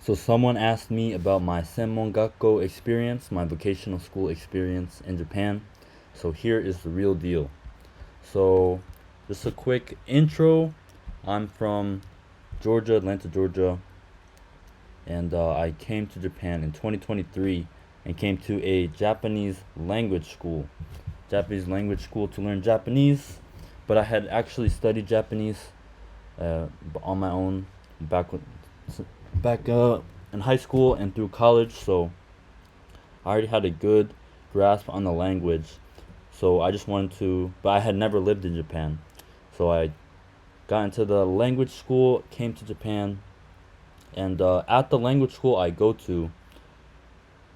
So someone asked me about my Senmon Gakkō experience, my vocational school experience in Japan. So here is the real deal. So just a quick intro. I'm from Georgia, Atlanta, Georgia, and I came to Japan in 2023 and came to a Japanese language school. Japanese language school to learn Japanese, but I had actually studied Japanese on my own back in high school and through college, so I already had a good grasp on the language. So I just wanted to, but I had never lived in Japan. So I got into the language school, came to Japan, and at the language school I go to,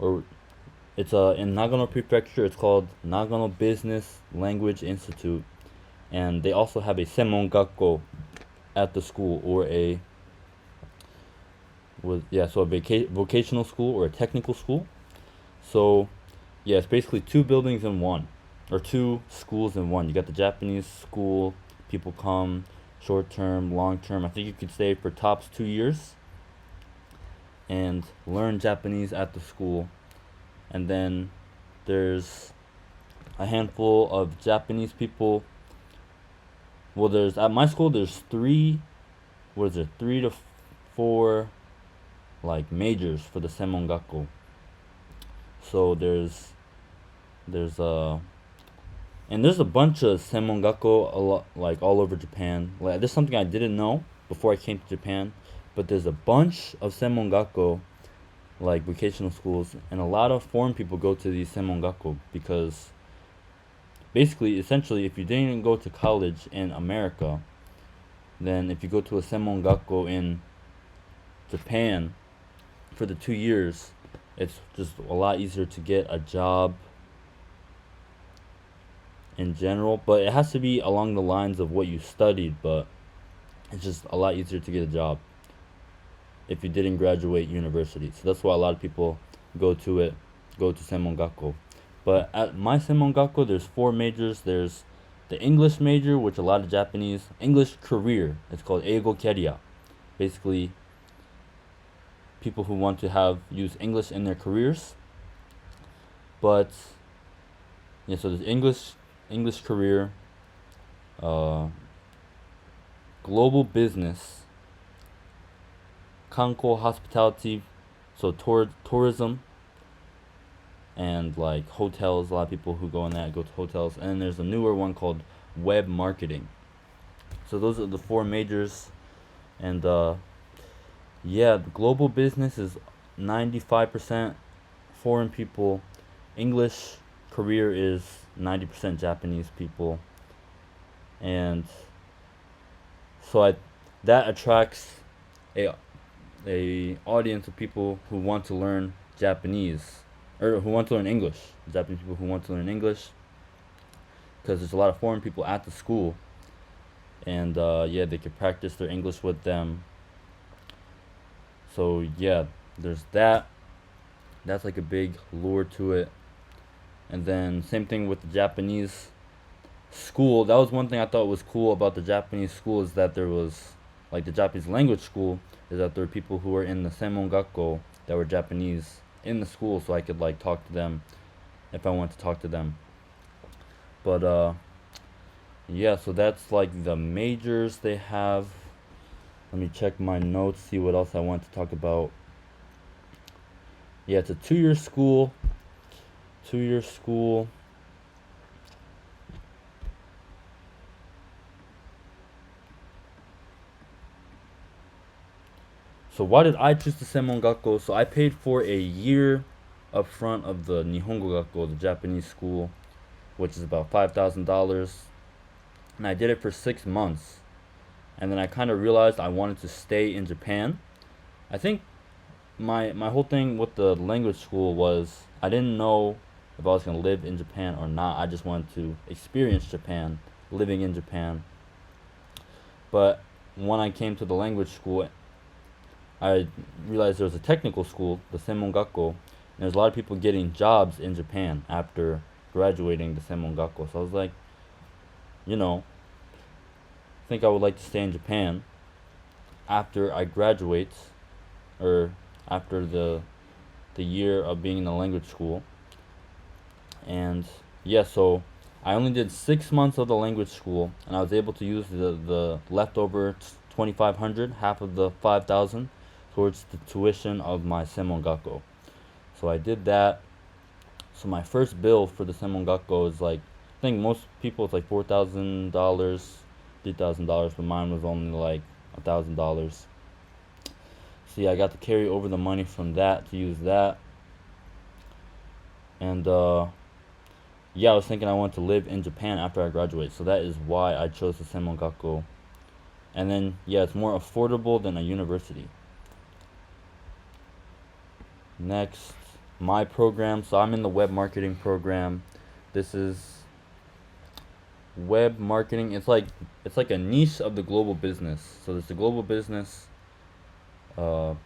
or it's in Nagano Prefecture, it's called Nagano Business Language Institute, and they also have a Senmon Gakkō at the school, or a vocational school or a technical school. So yeah, it's basically two buildings in one, or two schools in one. You got the Japanese school, people come short term, long term. I think you could stay for tops 2 years and learn Japanese at the school. And then there's a handful of Japanese people. Well, there's at my school there's three to four like majors for the Senmon Gakkō. So there's and there's a bunch of Senmon Gakkō like all over Japan. Like there's something I didn't know before I came to Japan, but there's a bunch of Senmon Gakkō, like vocational schools, and a lot of foreign people go to these Senmon Gakkō because basically, essentially, if you didn't go to college in America, then if you go to a Senmon Gakkō in Japan for the 2 years, it's just a lot easier to get a job in general. But it has to be along the lines of what you studied, but it's just a lot easier to get a job if you didn't graduate university. So that's why a lot of people go to Senmon Gakkō. But at my Senmon Gakkō, there's four majors. There's the English major, which a lot of Japanese, English career, it's called Eigo Career. Basically, people who want to use English in their careers. But yeah, so there's English career, global business, Kanko hospitality, so tourism, and like hotels. A lot of people who go in that go to hotels. And then there's a newer one called web marketing. So those are the four majors. And yeah, the global business is 95% foreign people. English career is 90% Japanese people. And so that attracts a audience of people who want to learn Japanese, or who want to learn English. Japanese people who want to learn English, because there's a lot of foreign people at the school, and yeah, they could practice their English with them. So yeah, there's that. That's like a big lure to it. And then same thing with the Japanese school. That was one thing I thought was cool about the Japanese school, is that there was, like, the Japanese language school, is that there were people who were in the Senmon Gakkō that were Japanese in the school, so I could like talk to them if I wanted to talk to them. But yeah, so that's like the majors they have. Let me check my notes, see what else I want to talk about. Yeah, it's a 2-year school. 2-year school. So why did I choose the Senmon Gakkō? So I paid for a year up front of the Nihongo Gakko, the Japanese school, which is about $5,000. And I did it for 6 months. And then I kind of realized I wanted to stay in Japan. I think my whole thing with the language school was I didn't know if I was going to live in Japan or not. I just wanted to experience Japan, living in Japan. But when I came to the language school, I realized there was a technical school, the Senmon Gakkō, and there's a lot of people getting jobs in Japan after graduating the Senmon Gakkō. So I was like, I think I would like to stay in Japan after I graduate, or after the year of being in the language school. And yeah, so I only did 6 months of the language school, and I was able to use the leftover 2,500, half of the 5,000, towards the tuition of my Senmon Gakkō. So I did that. So my first bill for the Senmon Gakkō is like, I think most people it's like $4,000, $3,000, but mine was only like $1,000. So yeah, I got to carry over the money from that to use that. And yeah, I was thinking I wanted to live in Japan after I graduate, so that is why I chose the Senmon Gakkō. And then yeah, it's more affordable than a university. Next, my program. So I'm in the web marketing program. This is web marketing. It's like a niche of the global business. So there's the global business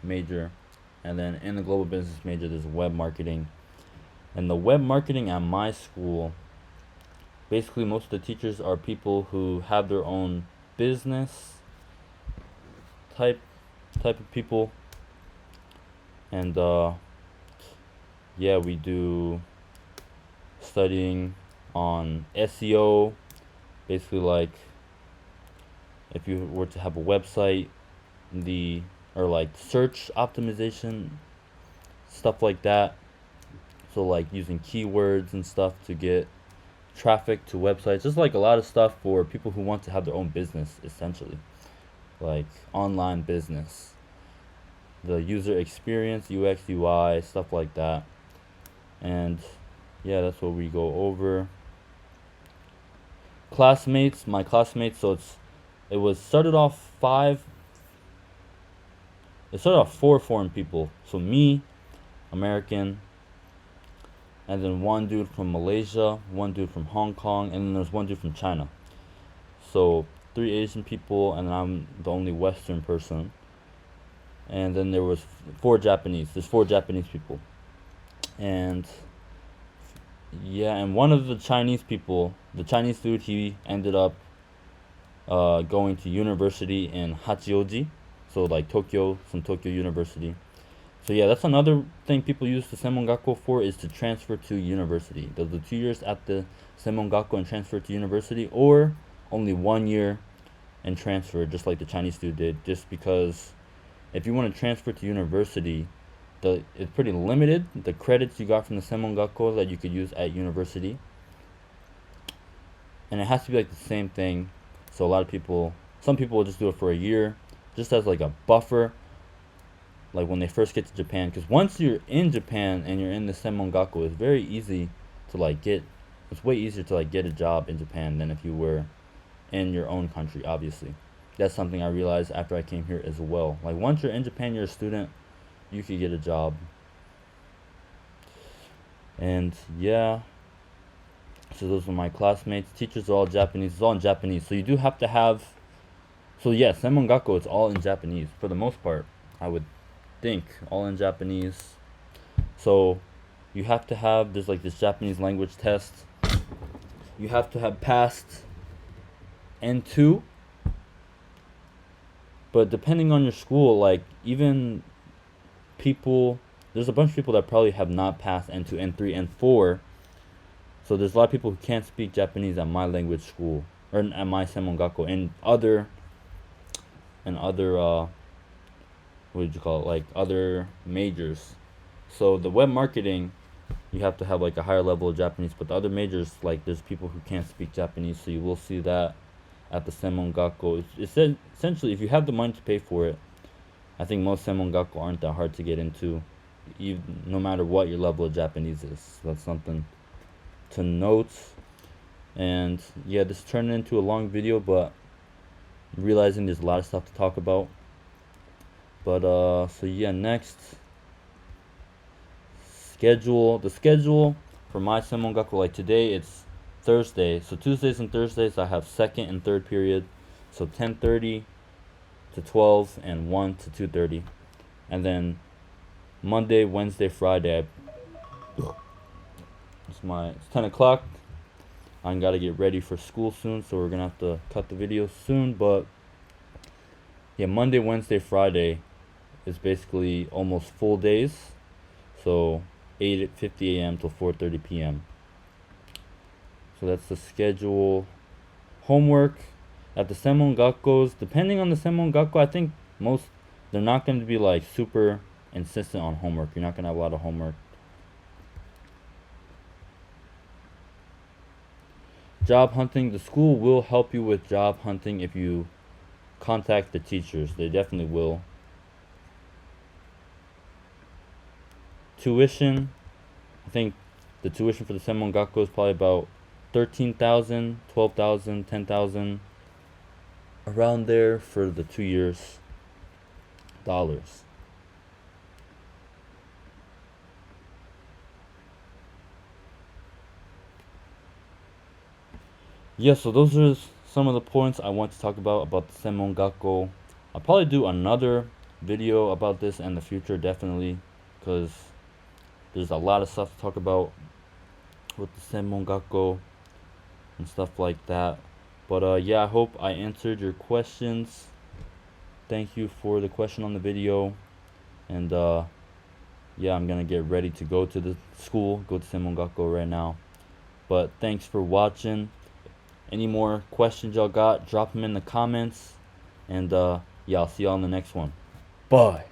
major, and then in the global business major there's web marketing. And the web marketing at my school, basically most of the teachers are people who have their own business type of people. And yeah, we do studying on SEO, basically like if you were to have a website, or like search optimization, stuff like that. So like using keywords and stuff to get traffic to websites, just like a lot of stuff for people who want to have their own business, essentially, like online business, the user experience, UX, UI, stuff like that. And yeah, that's what we go over. Classmates, my classmates, so it started off 4 foreign people. So me, American, and then one dude from Malaysia, one dude from Hong Kong, and then there's one dude from China. So 3 Asian people, and I'm the only Western person. And then there was 4 Japanese. There's 4 Japanese people. And yeah, and one of the Chinese people, the Chinese dude, he ended up going to university in Hachioji, so like Tokyo, some Tokyo University. So yeah, that's another thing people use the Senmon Gakkō for, is to transfer to university. Does the 2 years at the Senmon Gakkō and transfer to university, or only 1 year and transfer, just like the Chinese dude did. Just because if you want to transfer to university, it's pretty limited, the credits you got from the Senmon Gakkō that you could use at university. And it has to be like the same thing. So some people will just do it for a year, just as like a buffer, like when they first get to Japan. Because once you're in Japan and you're in the Senmon Gakkō, it's very easy to it's way easier to like get a job in Japan than if you were in your own country, obviously. That's something I realized after I came here as well. Like once you're in Japan, you're a student, you could get a job. And yeah, so those are my classmates. Teachers are all Japanese. It's all in Japanese. So you do have to have, so yeah, Senmon Gakkō, it's all in Japanese for the most part, I would think, all in Japanese. So you have to have, there's like this Japanese language test. You have to have passed N2. But depending on your school, like even there's a bunch of people that probably have not passed N2, N3, N4. So there's a lot of people who can't speak Japanese at my language school, or at my Senmon Gakkō, and other like other majors. So the web marketing, you have to have like a higher level of Japanese, but the other majors, like there's people who can't speak Japanese, so you will see that at the Senmon Gakkō. It's essentially, if you have the money to pay for it, I think most Senmon Gakkō aren't that hard to get into, no matter what your level of Japanese is. So that's something to note. And yeah, this turned into a long video, but I'm realizing there's a lot of stuff to talk about. But so yeah, next, the schedule for my Senmon Gakkō, like today it's Thursday, so Tuesdays and Thursdays I have second and third period, so 10:30 to 12 and 1 to 2:30. And then Monday, Wednesday, Friday, it's 10 o'clock. I gotta get ready for school soon, so we're gonna have to cut the video soon. But yeah, Monday, Wednesday, Friday is basically almost full days. So 8:50 a.m. till 4:30 p.m. So that's the schedule. Homework at the Senmon Gakkōs, depending on the Senmon Gakkō, I think they're not going to be like super insistent on homework. You're not going to have a lot of homework. Job hunting, the school will help you with job hunting if you contact the teachers. They definitely will. Tuition, I think the tuition for the Senmon Gakkō is probably about 13,000, 12,000, 10,000, around there for the 2 years. Dollars. Yeah, so those are some of the points I want to talk about the Senmon Gakkō. I'll probably do another video about this in the future, definitely, because there's a lot of stuff to talk about with the Senmon Gakkō and stuff like that. But yeah, I hope I answered your questions. Thank you for the question on the video. And yeah, I'm gonna get ready to go to the school, go to Senmon Gakkō right now. But thanks for watching. Any more questions y'all got, drop them in the comments. And yeah, I'll see y'all in the next one. Bye.